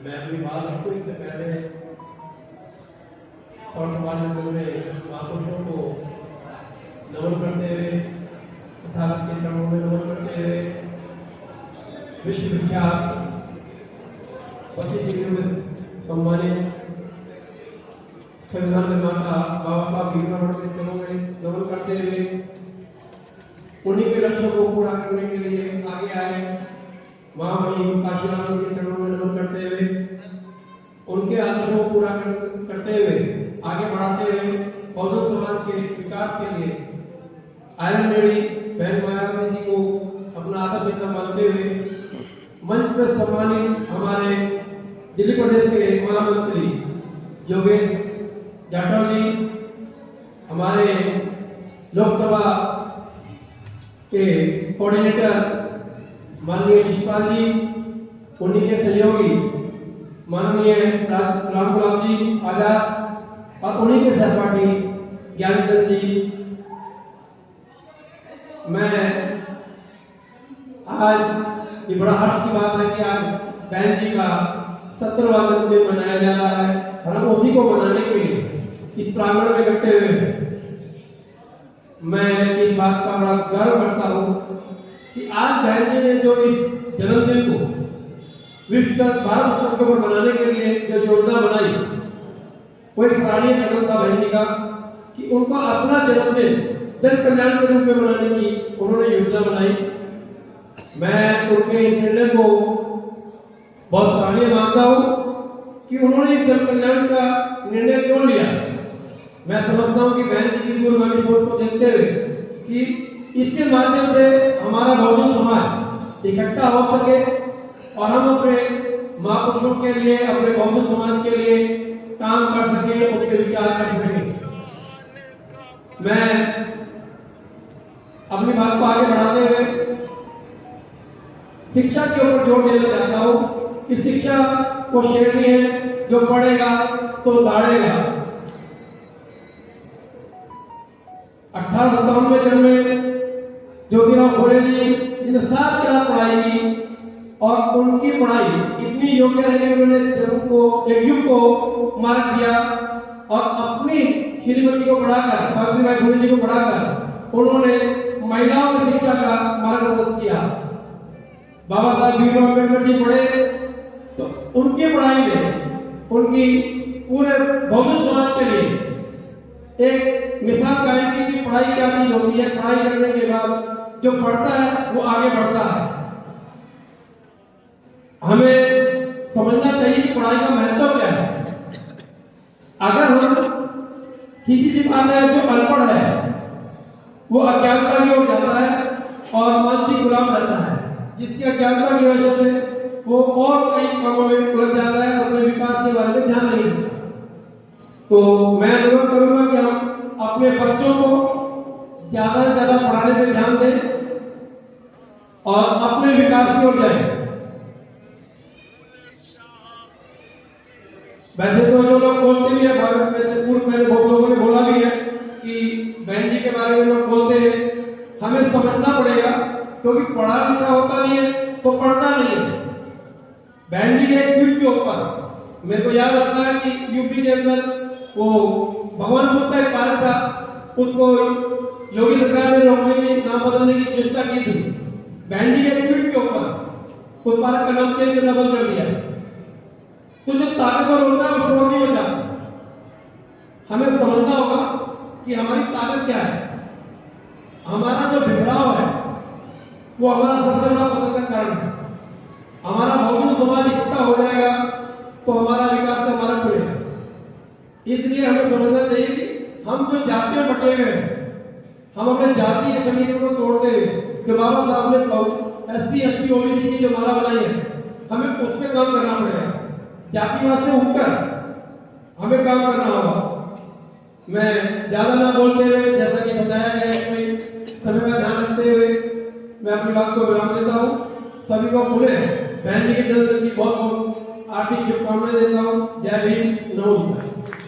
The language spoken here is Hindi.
मैं अपनी बात रखूं इससे पहले और समाज में महापुरुषों को नमन करते हुए तथा के चरणों में नमन करते हुए विश्व विख्यात पति जी में सम्मानित संविधान निर्माता बाबा साहब भीमराव के चरणों में नमन करते हुए उन्हीं के लक्ष्यों को पूरा करने के लिए आगे आए महामहिम काशीराम जी के चरणों में नमन करते हुए उनके आदर्शों को पूरा करते हुए आगे बढ़ाते हुए बहुजन समाज के विकास के लिए आयरन लेडी बहन मायावती जी को अपना आदर पिता मानते हुए मंच पर सम्मानित हमारे दिल्ली प्रदेश के महामंत्री योगेश जाटव जी, हमारे लोकसभा के कोऑर्डिनेटर माननीय शिवपाल जी, उन्हीं के सहयोगी माननीय राम गुलाब जी आजाद और उन्हीं के सहपाठी ज्ञानचंद जी। मैं आज ये बड़ा हर्ष की बात है कि आज बहन जी का 70वां जन्मदिन मनाया जा रहा है और हम उसी को मनाने के लिए इस प्रांगण में इकट्ठे हुए हैं। मैं इस बात का बड़ा गर्व करता हूँ कि आज बहन जी ने जो इस जन्मदिन को विश्व भारत स्तर पर मनाने के लिए जो योजना बनाई वो एक सराहनीय कदम था बहन जी का कि उनका अपना जन्मदिन जन कल्याण के रूप में मनाने की उन्होंने योजना बनाई। मैं उनके इस निर्णय को बहुत सराहनीय मानता हूँ कि उन्होंने जन कल्याण का निर्णय क्यों लिया। मैं समझता हूँ कि बहन जी की दूरगामी सोच को देखते हुए कि इसके माध्यम से हमारा बहुजन समाज इकट्ठा हो सके और हम अपने महापुरुषों के लिए अपने बहुजन समाज के लिए काम कर सके, उसके विचार कर सके। मैं अपनी बात को आगे बढ़ाते हुए शिक्षा के ऊपर जोर देना चाहता हूँ कि शिक्षा को शेरनी है, जो पढ़ेगा तो दाढ़ेगा। 1857 में जन्मे ज्योतिराव फुले जी, जिन्हें 7 क्लास पढ़ाई की और उनकी पढ़ाई इतनी योग्य रही, उन्होंने एक युग को मार्ग दिया और अपनी श्रीमती को पढ़ाकर, सावित्रीबाई फुले जी को पढ़ाकर उन्होंने महिलाओं की शिक्षा का मार्गदर्शन किया। बाबा साहब भीमराव अम्बेडकर जी पढ़े तो उनकी पढ़ाई में उनकी पूरे बहुजन समाज के लिए एक मिसाल कायम की कि पढ़ाई क्या चीज होती है। पढ़ाई करने के बाद जो पढ़ता है वो आगे बढ़ता है। हमें समझना चाहिए कि पढ़ाई का महत्व क्या है। अगर हम सीधी सी बात है, जो अनपढ़ है वो अज्ञानता की ओर जाता है और मानसिक गुलाम रहता है, जिसकी अज्ञानता की वजह से वो और कई कामों में उलझ जाता है, अपने विकास के बारे में ध्यान नहीं देता। तो मैं अनुरोध करूंगा कि हम अपने बच्चों को ज्यादा से ज्यादा पढ़ाने पे ध्यान दें और अपने विकास की ओर जाएं। वैसे तो जो लोग बोलते भी है भारत में से पूर्व पहले बहुत लोगों ने बोला भी है कि बहन जी के बारे में लोग बोलते हैं, हमें समझना पड़ेगा क्योंकि पढ़ा लिखा होता नहीं है तो पढ़ता नहीं है। बहन जी के एक ट्वीट के ऊपर मेरे को याद आता है कि यूपी के अंदर वो भगवान बुद्ध का एक पार्क था, उसको योगी सरकार ने रोकने की, नाम बदलने की चेष्टा की थी। बहन जी के ट्वीट के ऊपर उस पार्क का नाम चेंज करना बंद कर दिया। तो जो ताकतवर होता है वो शोर नहीं मचाता। हमें समझना होगा कि हमारी ताकत क्या है। हमारा जो बिखराव है वो हमारा सबसे बड़ा पतन का कारण है। हमारा बहुजन समाज इकट्ठा हो जाएगा तो हमारा विकास का मार्ग खुलेगा। इसलिए हमें समझना चाहिए कि हम जो जाति में बटे हुए हैं, हम अपने जाति के समीकरण को तोड़ते हुए जो बाबा साहब ने SC ST OBC की जो माला बनाई है, हमें उस पर काम करना पड़ेगा। जातिवाद से उठकर हमें काम करना होगा। मैं ज्यादा ना बोलते हुए, जैसा कि बताया गया, समय का ध्यान रखते हुए मैं अपनी बात को विराम देता हूँ। सभी को पुनः बहन जी के जन्मदिन की बहुत बहुत आर्थिक शुभकामनाएं देता हूँ। जय भीम, नमो बुद्धाय।